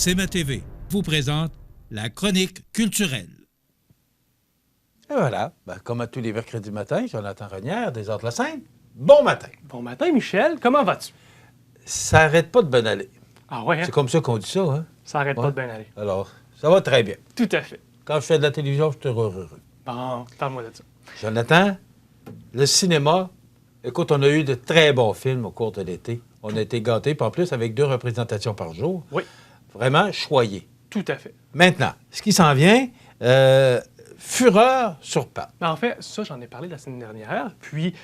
CMA TV vous présente la chronique culturelle. Et voilà, comme à tous les mercredis matins, Jonathan Renière, des Arts de la Seine. Bon matin. Bon matin, Michel. Comment vas-tu? Ça arrête pas de bien aller. Ah ouais, hein? C'est comme ça qu'on dit ça, hein? Ça arrête pas de bien aller. Alors, ça va très bien. Tout à fait. Quand je fais de la télévision, je suis heureux. Bon, parle-moi de ça. Jonathan, le cinéma, écoute, on a eu de très bons films au cours de l'été. On a été gâtés, puis en plus, avec 2 représentations par jour. Oui. Vraiment choyés. Tout à fait. Maintenant, ce qui s'en vient, Fureur sur pattes. En fait, ça, j'en ai parlé la semaine dernière. Puis,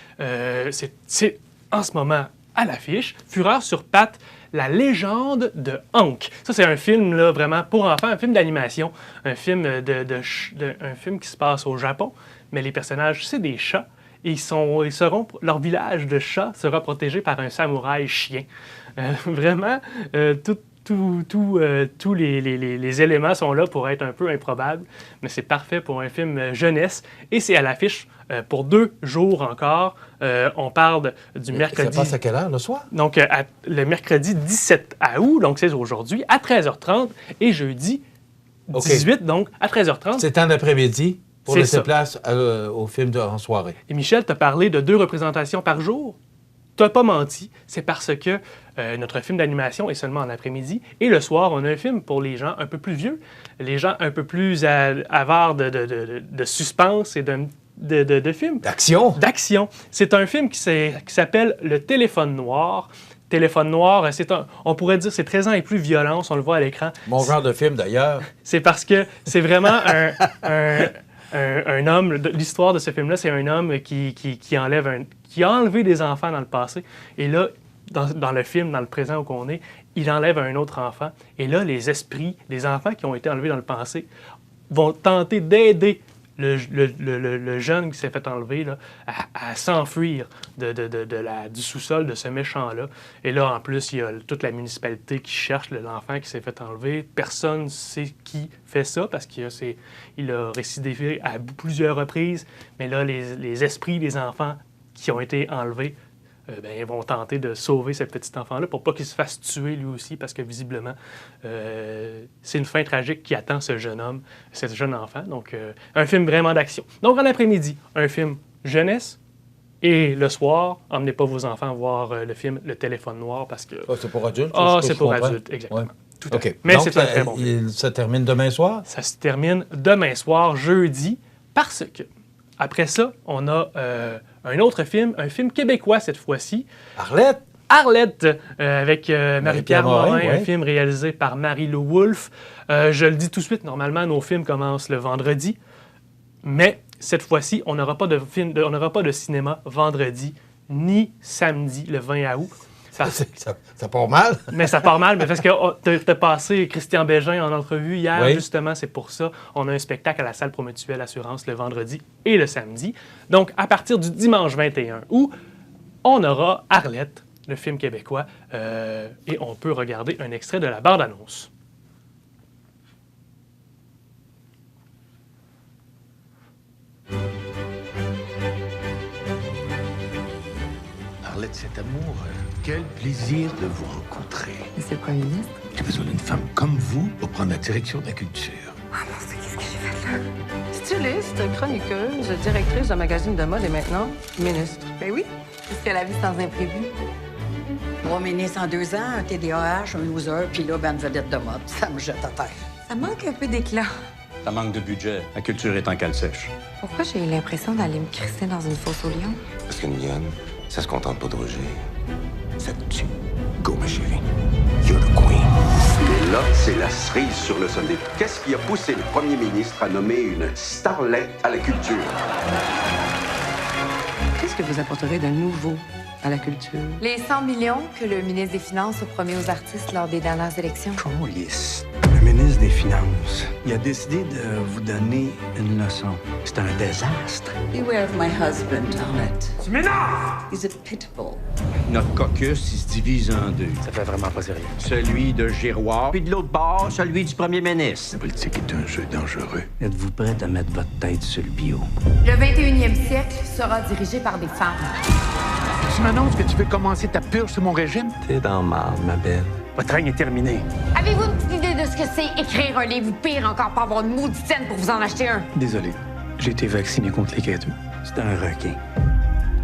c'est en ce moment à l'affiche. Fureur sur pattes, la légende de Hank. Ça, c'est un film là, vraiment pour enfants, un film d'animation, un film, un film qui se passe au Japon, mais les personnages, c'est des chats. Et leur village de chats sera protégé par un samouraï chien. Vraiment, tous les éléments sont là pour être un peu improbables, mais c'est parfait pour un film jeunesse. Et c'est à l'affiche pour 2 jours encore. On parle du mercredi... Ça passe à quelle heure, le soir? Donc, le mercredi 17 août, donc c'est aujourd'hui, à 13h30, et jeudi 18, donc à 13h30. C'est en après-midi pour laisser ça. place au film en soirée. Et Michel, tu as parlé de 2 représentations par jour. Tu n'as pas menti, c'est parce que notre film d'animation est seulement en après-midi. Et le soir, on a un film pour les gens un peu plus vieux, les gens un peu plus avares de suspense et de films. D'action? D'action. C'est un film qui s'appelle Le Téléphone Noir. Téléphone Noir, on pourrait dire c'est 13 ans et plus violence, on le voit à l'écran. Mon genre de film, d'ailleurs. C'est parce que c'est vraiment un homme, l'histoire de ce film-là, c'est un homme qui a enlevé des enfants dans le passé. Et là, dans le film, dans le présent où on est, il enlève un autre enfant. Et là, les esprits des enfants qui ont été enlevés dans le passé vont tenter d'aider le jeune qui s'est fait enlever là, à s'enfuir du sous-sol de ce méchant-là. Et là, en plus, il y a toute la municipalité qui cherche l'enfant qui s'est fait enlever. Personne ne sait qui fait ça parce qu'il a récidivé à plusieurs reprises. Mais là, les esprits des enfants qui ont été enlevés ils vont tenter de sauver ce petit enfant-là pour pas qu'il se fasse tuer lui aussi, parce que visiblement, c'est une fin tragique qui attend ce jeune homme, ce jeune enfant. Donc, un film vraiment d'action. Donc, en après-midi, un film jeunesse. Et le soir, emmenez pas vos enfants voir le film Le Téléphone Noir parce que... c'est pour adultes? C'est pour adultes, exactement. Ouais. Tout à fait. Mais donc, c'est un très bon film. Ça termine demain soir? Ça se termine demain soir, jeudi, parce que après ça, on a un autre film, un film québécois cette fois-ci. Arlette? Arlette, avec Marie-Pierre Morin, ouais. Un film réalisé par Marie-Lou Wolfe. Je le dis tout de suite, normalement, nos films commencent le vendredi, mais cette fois-ci, on n'aura pas de cinéma vendredi ni samedi, le 20 août. Ça part mal. Mais ça part mal, mais parce que tu as passé Christian Bégin en entrevue hier, oui. Justement, c'est pour ça. On a un spectacle à la salle Promutuelle Assurance le vendredi et le samedi. Donc, à partir du dimanche 21 août, on aura Arlette, le film québécois, et on peut regarder un extrait de la bande-annonce. Arlette, cet amour, quel plaisir de vous rencontrer. C'est le premier ministre? J'ai besoin d'une femme comme vous pour prendre la direction de la culture. Ah non, c'est qu'est-ce que j'ai fait là? Styliste, chroniqueuse, directrice de magazine de mode et maintenant ministre. Ben oui, c'est ce que la vie sans imprévu. 3 ministres en 2 ans, un TDAH, un loser, puis là, une vedette de mode. Ça me jette à terre. Ça manque un peu d'éclat. Ça manque de budget. La culture est en cale sèche. Pourquoi j'ai eu l'impression d'aller me crisser dans une fosse au lion? Parce qu'une lionne, ça se contente pas de rougir. Ça te tue. Go, ma chérie. You're the queen. Et là, c'est la cerise sur le sundae. Qu'est-ce qui a poussé le premier ministre à nommer une starlette à la culture? Qu'est-ce que vous apporterez de nouveau à la culture? Les 100 millions que le ministre des Finances a promis aux artistes lors des dernières élections. Police. Le ministre des Finances, il a décidé de vous donner une leçon. C'est un désastre. Beware of my husband, Arlette. Tu m'énerves! He's a pitbull. Notre caucus, il se divise en 2. Ça fait vraiment pas sérieux. Celui de Giroir, puis de l'autre bord, celui du premier ministre. La politique est un jeu dangereux. Êtes-vous prête à mettre votre tête sur le bio? Le 21e siècle sera dirigé par des femmes. Tu m'annonces que tu veux commencer ta purge sur mon régime? T'es dans le marde, ma belle. Votre règne est terminé. Avez-vous une petite idée de ce ce que c'est écrire un livre ou pire encore, pas avoir une maudite scène pour vous en acheter un? Désolé, j'ai été vacciné contre les guêtres. C'est un requin.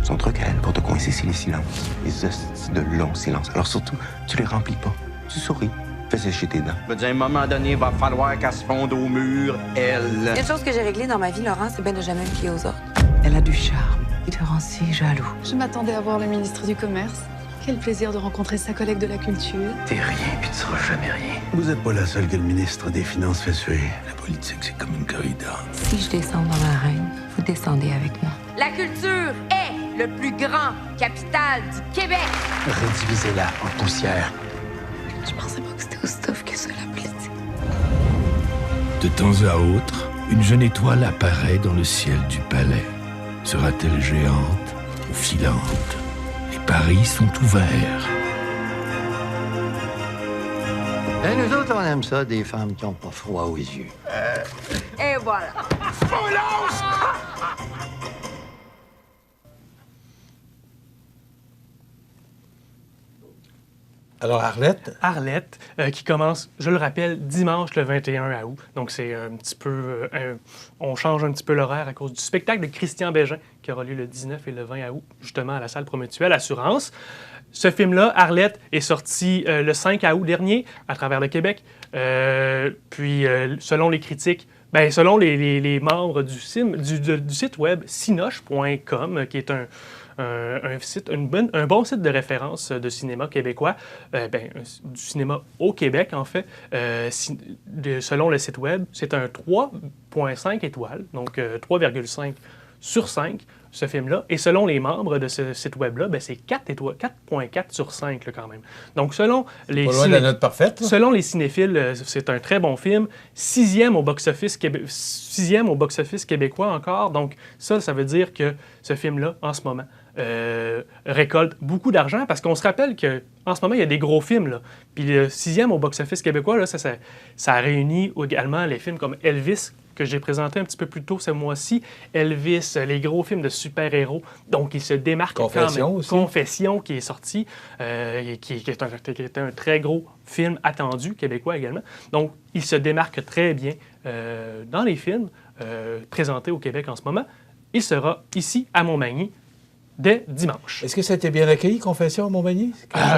Son truc à elle pour te coincer, c'est les silences. Les hosties de longs silences. Alors surtout, tu les remplis pas. Tu souris. Fais sécher tes dents. Je veux dire, à un moment donné, il va falloir qu'elle se fonde au mur, elle. Une chose que j'ai réglée dans ma vie, Laurent, c'est bien de jamais me fier aux autres. Elle a du charme. Il te rend si jaloux. Je m'attendais à voir le ministre du Commerce. Quel plaisir de rencontrer sa collègue de la culture. T'es rien, puis tu seras jamais rien. Vous êtes pas la seule que le ministre des Finances fait suer. La politique, c'est comme une corrida. Si je descends dans l'arène, vous descendez avec moi. La culture est le plus grand capital du Québec. Redivisez-la en poussière. Je pensais pas que c'était aussi tough que ça, la politique. De temps à autre, une jeune étoile apparaît dans le ciel du palais. Sera-t-elle géante ou filante? Les paris sont ouverts. Ben, nous autres, on aime ça, des femmes qui ont pas froid aux yeux. Et voilà. Alors, Arlette? Arlette, qui commence, je le rappelle, dimanche le 21 août. Donc, c'est un petit peu... on change un petit peu l'horaire à cause du spectacle de Christian Bégin, qui aura lieu le 19 et le 20 août, justement à la salle Promutuelle Assurance. Ce film-là, Arlette, est sorti le 5 août dernier à travers le Québec. Puis, selon les critiques, selon les membres du site web cinoche.com, qui est un site, un bon site de référence de cinéma québécois, du cinéma au Québec, en fait. Selon le site web, c'est un 3,5 étoiles, donc 3,5 sur 5, ce film-là. Et selon les membres de ce site web-là, c'est 4,4 sur 5 là, quand même. Donc, selon les, pas loin de la note parfaite, là. Selon les cinéphiles, c'est un très bon film. Sixième au box-office québécois encore. Donc, ça veut dire que ce film-là, en ce moment, récolte beaucoup d'argent parce qu'on se rappelle qu'en ce moment, il y a des gros films. Là. Puis le sixième au box-office québécois, là, ça réunit également les films comme Elvis, que j'ai présenté un petit peu plus tôt ce mois-ci. Elvis, les gros films de super-héros. Donc, il se démarque Confession quand même. Aussi. Confession, qui est sorti, qui est un très gros film attendu, québécois également. Donc, il se démarque très bien dans les films présentés au Québec en ce moment. Il sera ici, à Montmagny, dès dimanche. Est-ce que ça a été bien accueilli, Confession, à Montmagny?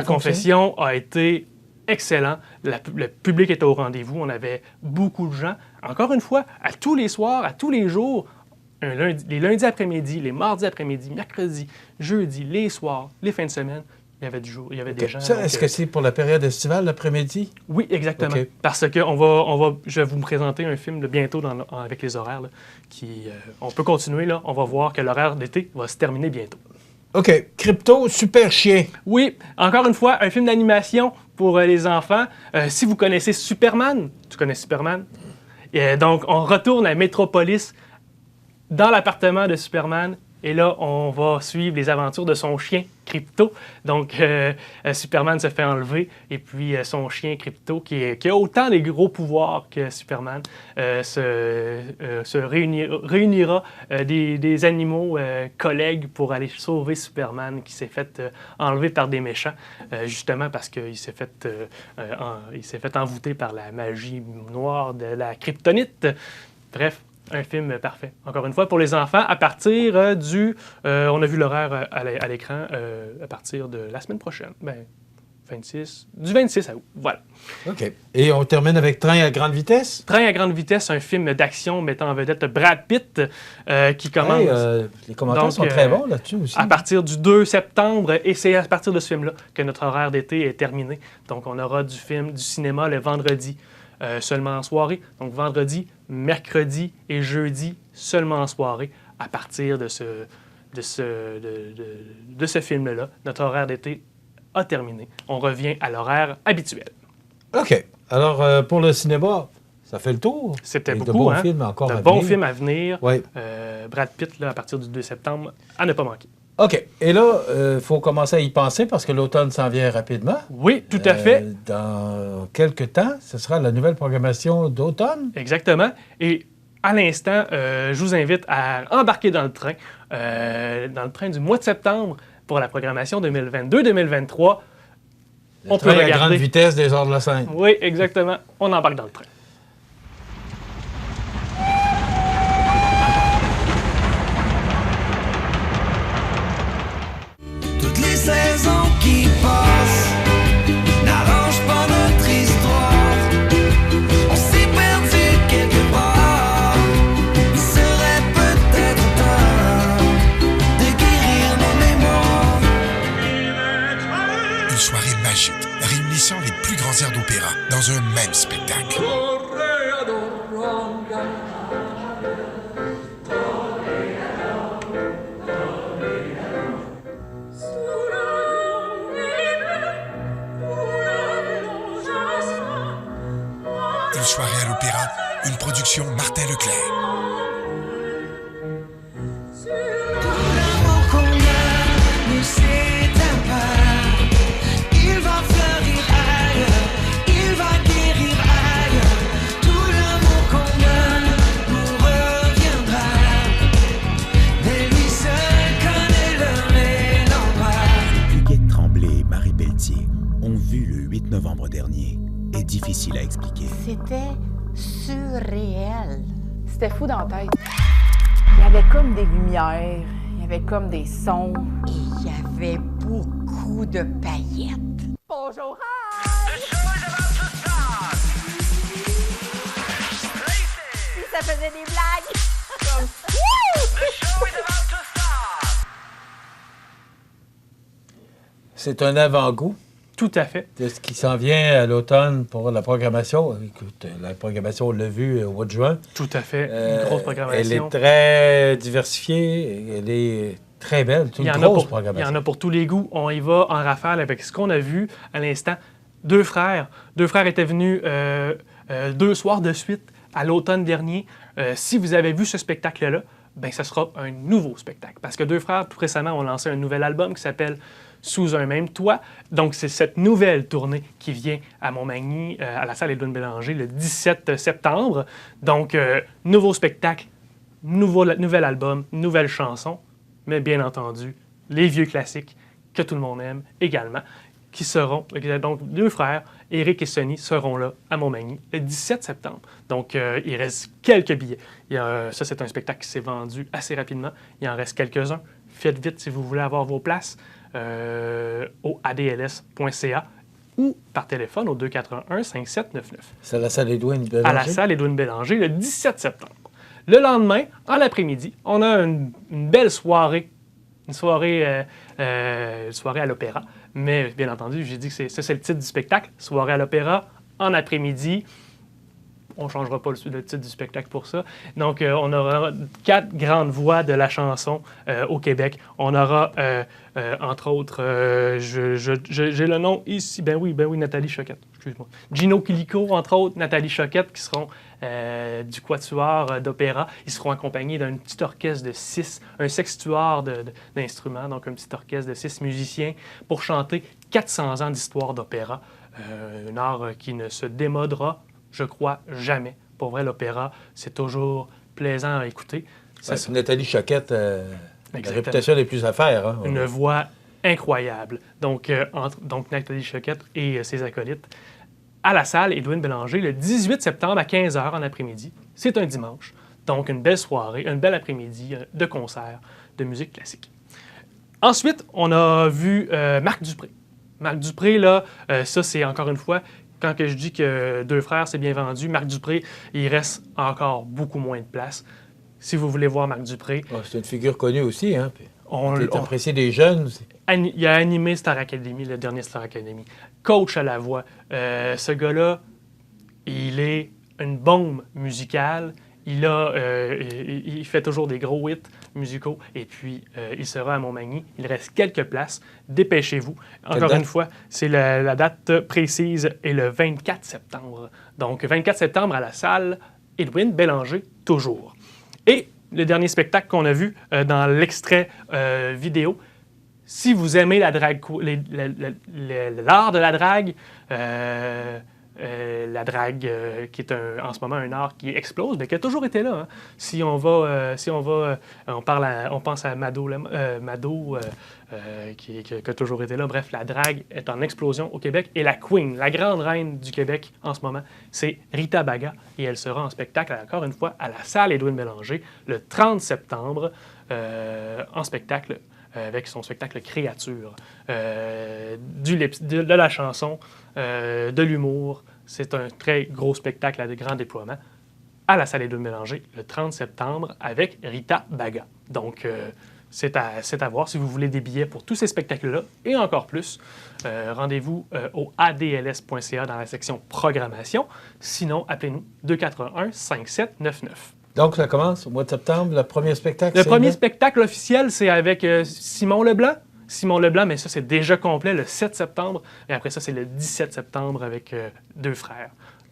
Confession a été excellent. Le public était au rendez-vous. On avait beaucoup de gens. Encore une fois, à tous les soirs, à tous les jours, les lundis après-midi, les mardis après-midi, mercredis, jeudi, les soirs, les fins de semaine, il y avait du jour, il y avait des gens. Ça, est-ce que c'est pour la période estivale, l'après-midi? Oui, exactement. Okay. Parce que je vais vous présenter un film bientôt avec les horaires. Là, on peut continuer. Là. On va voir que l'horaire d'été va se terminer bientôt. OK. Crypto, super chien. Oui, encore une fois, un film d'animation pour les enfants. Si vous connaissez Superman, tu connais Superman? Donc, on retourne à Metropolis dans l'appartement de Superman. Et là, on va suivre les aventures de son chien, Crypto. Donc, Superman se fait enlever. Et puis, son chien, Crypto, qui a autant des gros pouvoirs que Superman, se réunira des animaux collègues pour aller sauver Superman qui s'est fait enlever par des méchants, justement parce qu'il s'est fait envoûter par la magie noire de la kryptonite. Bref. Un film parfait. Encore une fois, pour les enfants, à partir on a vu l'horaire à l'écran, à partir de la semaine prochaine. Du 26 août. Voilà. OK. Et on termine avec Train à grande vitesse? Train à grande vitesse, un film d'action mettant en vedette Brad Pitt qui commence... Hey, les commentaires sont très bons là-dessus aussi. À partir du 2 septembre, et c'est à partir de ce film-là que notre horaire d'été est terminé. Donc, on aura du cinéma le vendredi. Seulement en soirée. Donc, vendredi, mercredi et jeudi, seulement en soirée, à partir de ce film-là. Notre horaire d'été a terminé. On revient à l'horaire habituel. OK. Alors, pour le cinéma, ça fait le tour. C'était beaucoup, de bons films encore de à bons venir. films à venir. Oui. Brad Pitt, là, à partir du 2 septembre, à ne pas manquer. OK. Et là, il faut commencer à y penser parce que l'automne s'en vient rapidement. Oui, tout à fait. Dans quelques temps, ce sera la nouvelle programmation d'automne. Exactement. Et à l'instant, je vous invite à embarquer dans le train du mois de septembre pour la programmation 2022-2023. On peut regarder. À grande vitesse des Arts de la Seine. Oui, exactement. On embarque dans le train. Toutes les saisons qui passent n'arrangent pas notre histoire. On s'est perdu quelque part. Il serait peut-être temps de guérir nos mémoires. Une soirée magique, réunissant les plus grands airs d'opéra dans un même spectacle. Une soirée à l'opéra, une production Martin Leclerc. Il va fleurir ailleurs, il va guérir ailleurs. Tout l'amour qu'on a nous reviendra. Mais lui seul connaît le mélange. Huguette Tremblay et Marie Pelletier ont vu le 8 novembre dernier est difficile à expliquer. C'était surréel. C'était fou dans la tête. Il y avait comme des lumières, il y avait comme des sons. Et il y avait beaucoup de paillettes. Bonjour, hi! Si ça faisait des blagues! C'est un avant-goût. Tout à fait. De ce qui s'en vient à l'automne pour la programmation. Écoute, la programmation, on l'a vu au mois de juin. Tout à fait. Une grosse programmation. Elle est très diversifiée. Elle est très belle. C'est une grosse programmation. Il y en a pour tous les goûts. On y va en rafale avec ce qu'on a vu à l'instant. Deux frères. Deux frères étaient venus 2 soirs de suite à l'automne dernier. Si vous avez vu ce spectacle-là, ben ce sera un nouveau spectacle. Parce que Deux frères, tout récemment, ont lancé un nouvel album qui s'appelle Sous un même toit. Donc, c'est cette nouvelle tournée qui vient à Montmagny, à la salle Édouine Bélanger, le 17 septembre. Donc, nouveau spectacle, nouvel album, nouvelle chanson, mais bien entendu, les vieux classiques que tout le monde aime également, qui seront, donc, deux frères, Éric et Sonny, seront là à Montmagny le 17 septembre. Donc, il reste quelques billets. Ça, c'est un spectacle qui s'est vendu assez rapidement. Il en reste quelques-uns. Faites vite si vous voulez avoir vos places. Au adls.ca ou par téléphone au 281-5799. C'est à la salle Édouine Bélanger? À la salle Édouine Bélanger, le 17 septembre. Le lendemain, en après-midi, on a une belle soirée. Une soirée à l'opéra. Mais bien entendu, j'ai dit que c'est le titre du spectacle. Soirée à l'opéra, en après-midi. On ne changera pas le titre du spectacle pour ça. Donc, on aura 4 grandes voix de la chanson au Québec. On aura, entre autres, j'ai le nom ici, ben oui, Nathalie Choquette, excuse-moi. Gino Quilico, entre autres, Nathalie Choquette, qui seront du quatuor d'opéra. Ils seront accompagnés d'un petit orchestre de 6, un sextuor d'instruments, donc un petit orchestre de 6 musiciens, pour chanter 400 ans d'histoire d'opéra. Un art qui ne se démodera, je crois, jamais. Pour vrai, l'opéra, c'est toujours plaisant à écouter. Nathalie Choquette, la réputation des plus à faire. Hein? Une voix incroyable. Donc, Nathalie Choquette et ses acolytes à la salle Édouine Bélanger le 18 septembre à 15h en après-midi. C'est un dimanche. Donc, une belle soirée, un bel après-midi de concert de musique classique. Ensuite, on a vu Marc Dupré. Marc Dupré, là, ça, c'est encore une fois... Quand que je dis que Deux frères, c'est bien vendu, Marc Dupré, il reste encore beaucoup moins de place. Si vous voulez voir Marc Dupré... c'est une figure connue aussi, hein? On apprécié des jeunes. Il a animé Star Academy, le dernier Star Academy. Coach à la voix. Ce gars-là, il est une bombe musicale. Il fait toujours des gros hits musicaux. Et puis, il sera à Montmagny. Il reste quelques places. Dépêchez-vous. Encore une fois, c'est la date précise est le 24 septembre. Donc, 24 septembre à la salle Édouine Bélanger, toujours. Et le dernier spectacle qu'on a vu dans l'extrait vidéo, si vous aimez la drague, l'art de la drague, la drague, qui est en ce moment un art qui explose, mais qui a toujours été là. Hein. Si on pense à Mado, qui a toujours été là. Bref, la drague est en explosion au Québec. Et la queen, la grande reine du Québec en ce moment, c'est Rita Baga. Et elle sera en spectacle, encore une fois, à la salle Édouine Bélanger, le 30 septembre, en spectacle, avec son spectacle Créature. De la chanson, de l'humour. C'est un très gros spectacle à de grands déploiements à la salle Édouine Bélanger le 30 septembre avec Rita Baga. Donc, c'est à voir. Si vous voulez des billets pour tous ces spectacles-là et encore plus, rendez-vous au adls.ca dans la section programmation. Sinon, appelez-nous 281-5799. Donc, ça commence au mois de septembre, le premier spectacle? Le premier spectacle officiel, c'est avec Simon Leblanc. Simon Leblanc, mais ça, c'est déjà complet le 7 septembre. Et après ça, c'est le 17 septembre avec deux frères.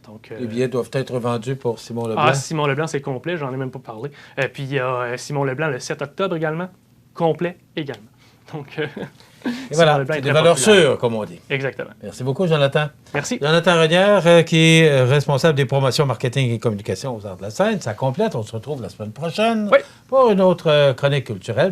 Donc, les billets doivent être vendus pour Simon Leblanc. Ah, Simon Leblanc, c'est complet, j'en ai même pas parlé. Puis il y a Simon Leblanc le 7 octobre également, complet également. Donc, et voilà, c'est des valeurs sûres, comme on dit. Exactement. Merci beaucoup, Jonathan. Merci. Jonathan Renière, qui est responsable des promotions marketing et communication aux Arts de la scène. Ça complète. On se retrouve la semaine prochaine pour une autre chronique culturelle.